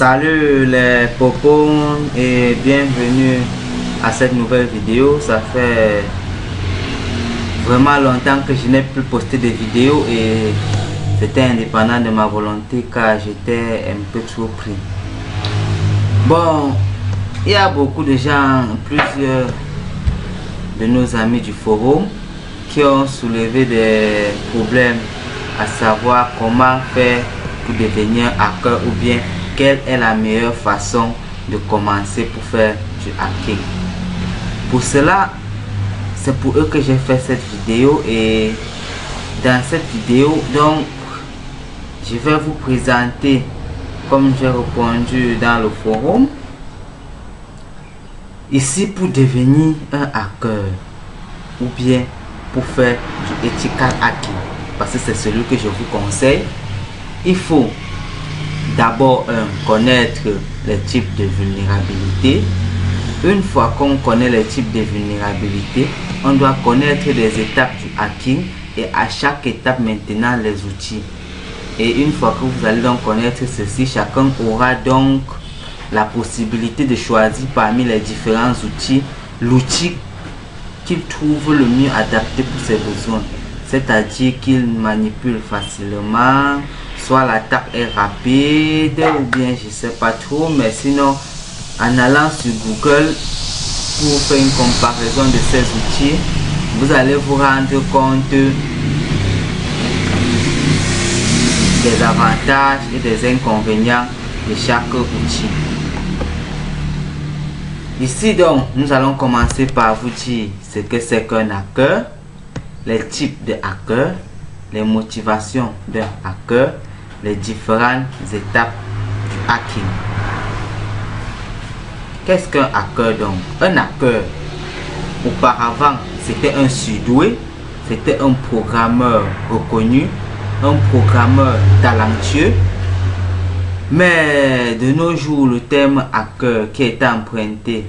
Salut les popons et bienvenue à cette nouvelle vidéo. Ça fait vraiment longtemps que je n'ai plus posté des vidéos et c'était indépendant de ma volonté car j'étais un peu trop pris. Bon, il y a beaucoup de gens, plusieurs de nos amis du forum qui ont soulevé des problèmes, à savoir comment faire pour devenir hacker ou bien quelle est la meilleure façon de commencer pour faire du hacking. Pour cela, c'est pour eux que j'ai fait cette vidéo et dans cette vidéo, donc, je vais vous présenter, comme j'ai répondu dans le forum, ici pour devenir un hacker ou bien pour faire du ethical hacking, parce que c'est celui que je vous conseille. Il faut d'abord connaître les types de vulnérabilité. Une fois qu'on connaît les types de vulnérabilité, on doit connaître les étapes du hacking et à chaque étape maintenant les outils. Et une fois que vous allez donc connaître ceci, chacun aura donc la possibilité de choisir parmi les différents outils l'outil qu'il trouve le mieux adapté pour ses besoins. C'est-à-dire qu'il manipule facilement, soit l'attaque est rapide ou bien je sais pas trop, mais sinon en allant sur Google pour faire une comparaison de ces outils, vous allez vous rendre compte des avantages et des inconvénients de chaque outil. Ici donc, nous allons commencer par vous dire ce que c'est qu'un hacker, les types de hackers, les motivations d'un hacker, les différentes étapes du hacking. Qu'est-ce qu'un hacker donc? Un hacker, auparavant, c'était un surdoué, c'était un programmeur reconnu, un programmeur talentueux. Mais de nos jours, le terme hacker qui est emprunté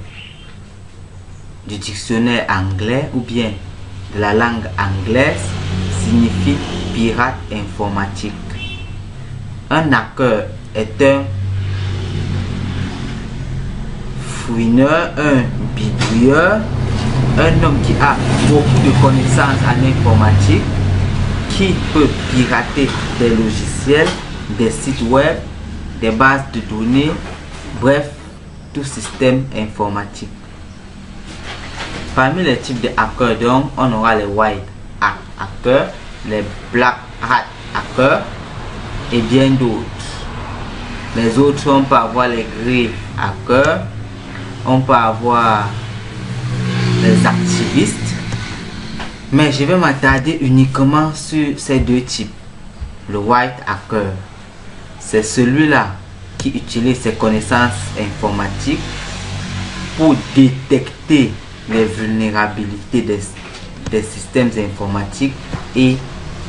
du dictionnaire anglais ou bien de la langue anglaise signifie pirate informatique. Un hacker est un fouineur, un bidouilleur, un homme qui a beaucoup de connaissances en informatique, qui peut pirater des logiciels, des sites web, des bases de données, bref, tout système informatique. Parmi les types de hackers, donc, on aura les white hat hackers, les black hat hackers et bien d'autres. Les autres, on peut avoir les grey hackers, on peut avoir les activistes, mais je vais m'attarder uniquement sur ces deux types. Le white hacker, c'est celui-là qui utilise ses connaissances informatiques pour détecter les vulnérabilités des systèmes informatiques et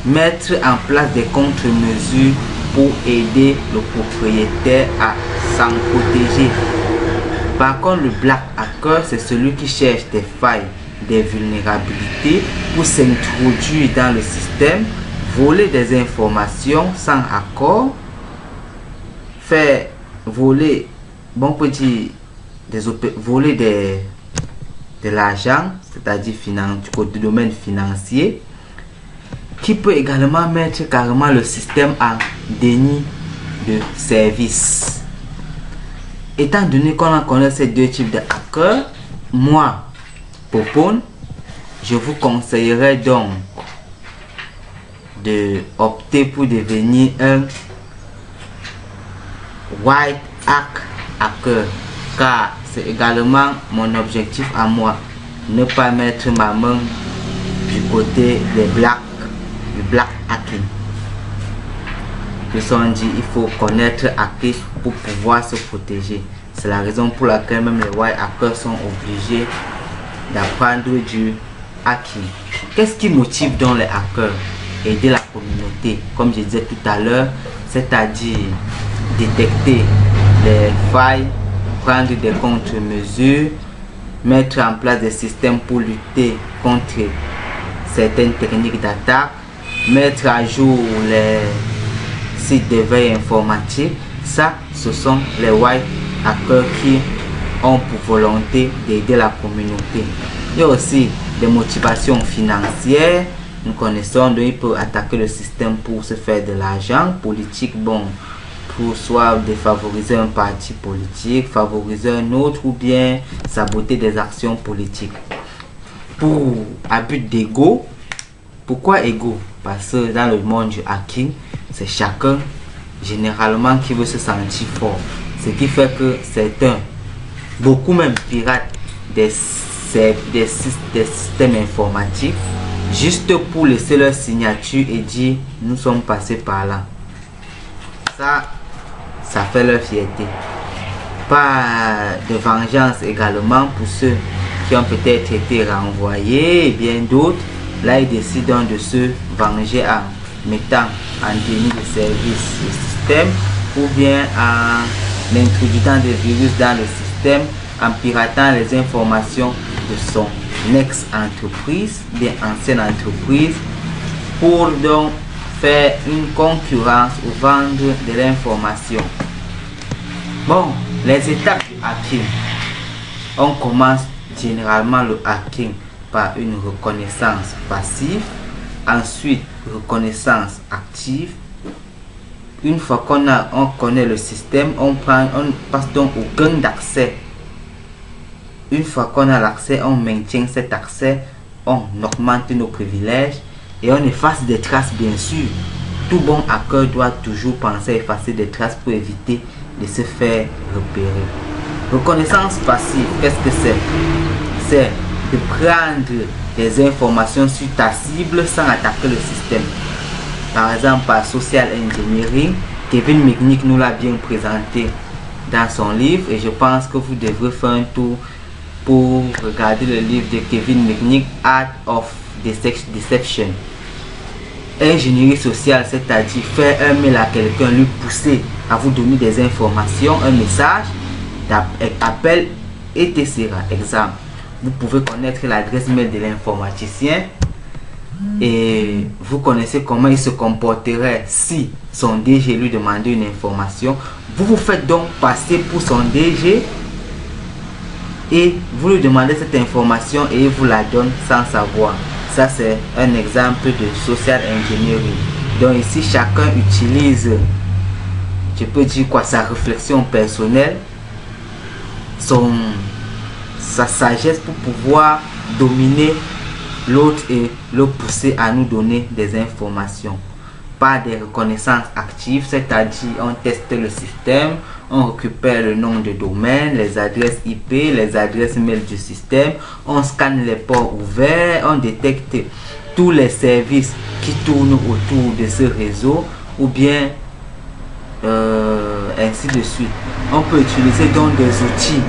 mettre en place des contre-mesures pour aider le propriétaire à s'en protéger. Par contre, le black hacker, c'est celui qui cherche des failles, des vulnérabilités pour s'introduire dans le système, voler des informations sans accord, faire voler, bon petit, voler de l'argent, c'est-à-dire du côté du domaine financier, qui peut également mettre carrément le système en déni de service. Étant donné qu'on en connaît ces deux types de hackers, moi, Popon, je vous conseillerais donc de opter pour devenir un white hat hacker, car c'est également mon objectif à moi, ne pas mettre ma main du côté du black hacking. Ils ont dit il faut connaître hacker pour pouvoir se protéger. C'est la raison pour laquelle même les white hackers sont obligés d'apprendre du hacking. Qu'est-ce qui motive donc les hackers? Aider la communauté, comme je disais tout à l'heure, c'est-à-dire détecter les failles, prendre des contre-mesures, mettre en place des systèmes pour lutter contre certaines techniques d'attaque, mettre à jour les sites de veille informatique, Ça, ce sont les white hackers qui ont pour volonté d'aider la communauté. Il y a aussi des motivations financières. Nous connaissons, donc il peut attaquer le système pour se faire de l'argent. Politique, bon, pour soit défavoriser un parti politique, favoriser un autre ou bien saboter des actions politiques. Pour abus d'ego. Pourquoi ego? Parce que dans le monde du hacking, c'est chacun généralement qui veut se sentir fort. Ce qui fait que certains, beaucoup même piratent des systèmes informatiques juste pour laisser leur signature et dire nous sommes passés par là. Ça fait leur fierté. Pas de vengeance également pour ceux qui ont peut-être été renvoyés et bien d'autres. Là, ils décident de se venger en mettant en déni de service le système ou bien en introduisant des virus dans le système, en piratant les informations de son ex-entreprise, bien ancienne entreprise, pour donc faire une concurrence ou vendre de l'information. Bon, les étapes du hacking. On commence généralement le hacking par une reconnaissance passive, ensuite reconnaissance active. Une fois qu'on connaît le système, on passe donc au gain d'accès. Une fois qu'on a l'accès, on maintient cet accès, on augmente nos privilèges et on efface des traces, bien sûr. Tout bon hacker doit toujours penser à effacer des traces pour éviter de se faire repérer. Reconnaissance passive, qu'est-ce que c'est? C'est de prendre des informations sur ta cible sans attaquer le système. Par exemple, par social engineering, Kevin Mitnick nous l'a bien présenté dans son livre et je pense que vous devrez faire un tour pour regarder le livre de Kevin Mitnick, Art of Deception. Ingénierie sociale, c'est-à-dire faire un mail à quelqu'un, lui pousser à vous donner des informations, un message d'appel, etc. Exemple, vous pouvez connaître l'adresse mail de l'informaticien et vous connaissez comment il se comporterait si son DG lui demandait une information. Vous vous faites donc passer pour son DG et vous lui demandez cette information et il vous la donne sans savoir. Ça, c'est un exemple de social engineering. Donc ici, chacun utilise, je peux dire quoi, sa réflexion personnelle, sa sagesse pour pouvoir dominer l'autre et le pousser à nous donner des informations. Pas des reconnaissances actives, c'est-à-dire on teste le système, on récupère le nom de domaine, les adresses IP, les adresses mail du système, on scanne les ports ouverts, on détecte tous les services qui tournent autour de ce réseau ou bien ainsi de suite. On peut utiliser donc des outils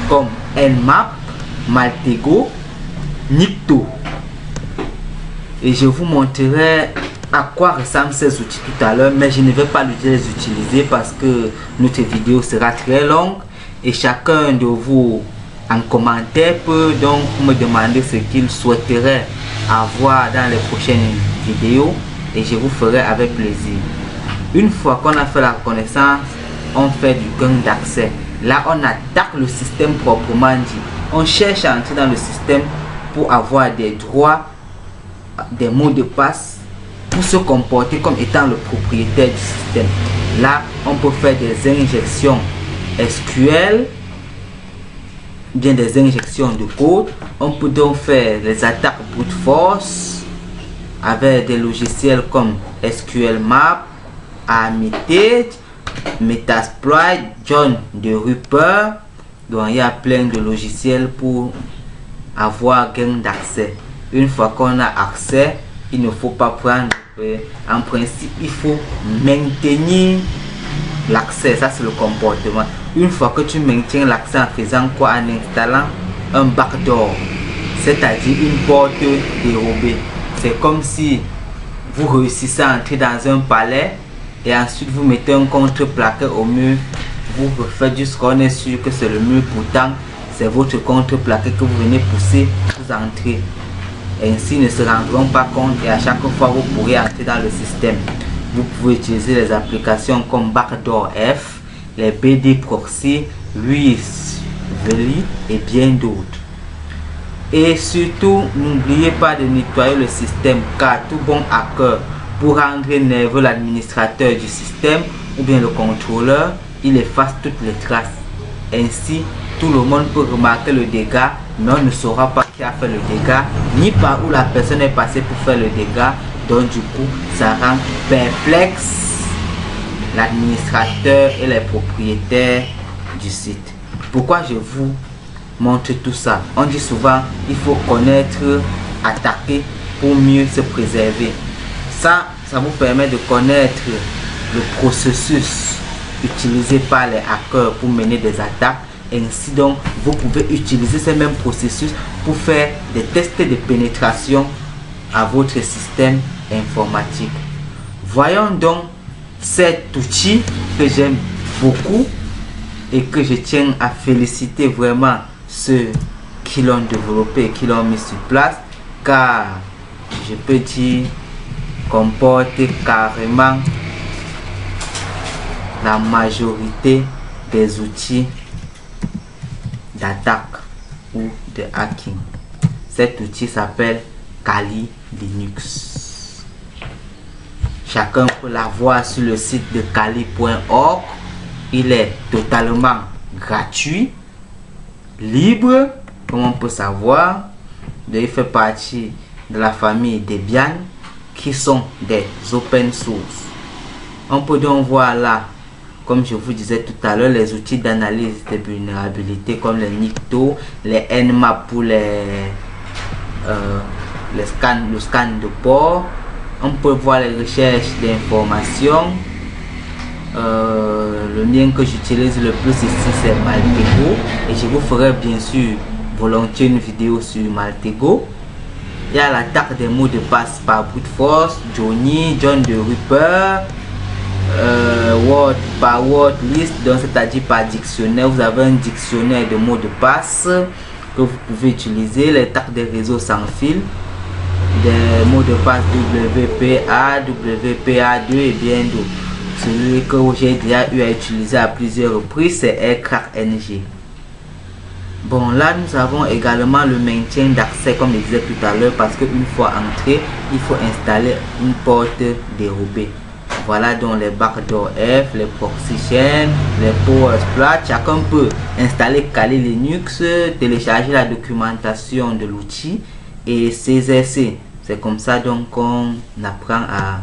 comme Nmap, Maltego, Nycto. Et je vous montrerai à quoi ressemblent ces outils tout à l'heure, mais je ne vais pas les utiliser parce que notre vidéo sera très longue et chacun de vous en commentaire peut donc me demander ce qu'il souhaiterait avoir dans les prochaines vidéos et je vous ferai avec plaisir. Une fois qu'on a fait la reconnaissance, on fait du gain d'accès. Là, on attaque le système proprement dit. On cherche à entrer dans le système pour avoir des droits, des mots de passe, pour se comporter comme étant le propriétaire du système. Là, on peut faire des injections SQL, bien des injections de code. On peut donc faire les attaques brute force avec des logiciels comme SQL Map, Amitate, Metasploit, John de Ripper. Donc il y a plein de logiciels pour avoir gain d'accès. Une fois qu'on a accès, il ne faut pas prendre. En principe, il faut maintenir l'accès. Ça, c'est le comportement. Une fois que tu maintiens l'accès en faisant quoi? En installant un backdoor, c'est-à-dire une porte dérobée. C'est comme si vous réussissez à entrer dans un palais et ensuite vous mettez un contreplaqué au mur. Vous faites juste qu'on est sûr que c'est le mur, pourtant c'est votre contreplaqué que vous venez pousser, vous entrez. Ainsi ne se rendront pas compte et à chaque fois vous pourrez entrer dans le système. Vous pouvez utiliser les applications comme Backdoor F les BD Proxy, WIS, Velit et bien d'autres. Et surtout, n'oubliez pas de nettoyer le système, car tout bon hacker, pour rendre nerveux l'administrateur du système ou bien le contrôleur, il efface toutes les traces. Ainsi, tout le monde peut remarquer le dégât, mais on ne saura pas qui a fait le dégât, ni par où la personne est passée pour faire le dégât. Donc du coup, ça rend perplexe l'administrateur et les propriétaires du site. Pourquoi je vous montre tout ça? On dit souvent, il faut connaître, attaquer pour mieux se préserver. Ça vous permet de connaître le processus utilisé par les hackers pour mener des attaques. Ainsi donc, vous pouvez utiliser ce même processus pour faire des tests de pénétration à votre système informatique. Voyons donc cet outil que j'aime beaucoup et que je tiens à féliciter vraiment ceux qui l'ont développé et qui l'ont mis sur place, car je peux dire comporte carrément la majorité des outils d'attaque ou de hacking. Cet outil s'appelle Kali Linux. Chacun peut l'avoir sur le site de kali.org. Il est totalement gratuit, libre, comme on peut savoir. Il fait partie de la famille Debian, qui sont des open source. On peut donc voir là, comme je vous disais tout à l'heure, les outils d'analyse des vulnérabilités comme les Nikto, les Nmap pour le scan de port. On peut voir les recherches d'informations. Le lien que j'utilise le plus ici, c'est Maltego, et je vous ferai bien sûr volontiers une vidéo sur Maltego. Il y a l'attaque des mots de passe par brute force, Johnny, John the Ripper, word par word list, donc c'est-à-dire par dictionnaire. Vous avez un dictionnaire de mots de passe que vous pouvez utiliser. L'attaque des réseaux sans fil, des mots de passe WPA, WPA2 et bien d'autres. Celui que j'ai déjà eu à utiliser à plusieurs reprises, c'est Aircraft NG. Bon, là nous avons également le maintien d'accès, comme je disais tout à l'heure, parce qu'une fois entré, il faut installer une porte dérobée. Voilà donc les backdoor F, les proxy chain, les power exploit. Chacun peut installer Kali Linux, télécharger la documentation de l'outil et s'exercer. C'est comme ça donc qu'on apprend à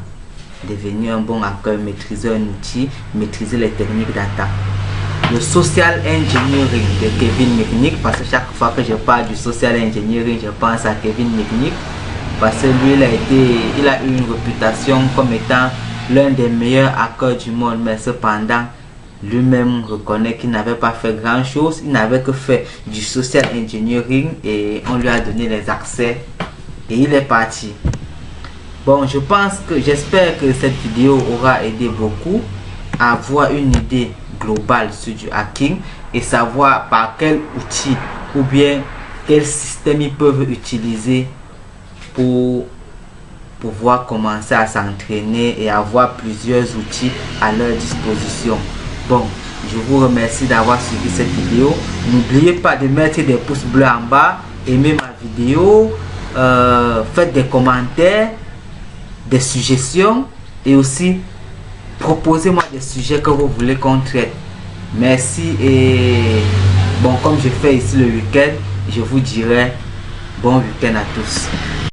devenir un bon hacker, maîtriser un outil, maîtriser les techniques d'attaque. Le social engineering de Kevin Mitnick, parce que chaque fois que je parle du social engineering, je pense à Kevin Mitnick, parce que lui il a eu une réputation comme étant l'un des meilleurs hackers du monde, mais cependant lui-même reconnaît qu'il n'avait pas fait grand chose. Il n'avait que fait du social engineering et on lui a donné les accès et il est parti. Bon, j'espère que cette vidéo aura aidé beaucoup à avoir une idée globale sur du hacking et savoir par quel outil ou bien quel système ils peuvent utiliser pour pouvoir commencer à s'entraîner et avoir plusieurs outils à leur disposition. Bon, je vous remercie d'avoir suivi cette vidéo. N'oubliez pas de mettre des pouces bleus en bas, aimez ma vidéo, faites des commentaires, des suggestions et aussi proposez-moi des sujets que vous voulez qu'on traite. Merci et bon, comme je fais ici le week-end, je vous dirai bon week-end à tous.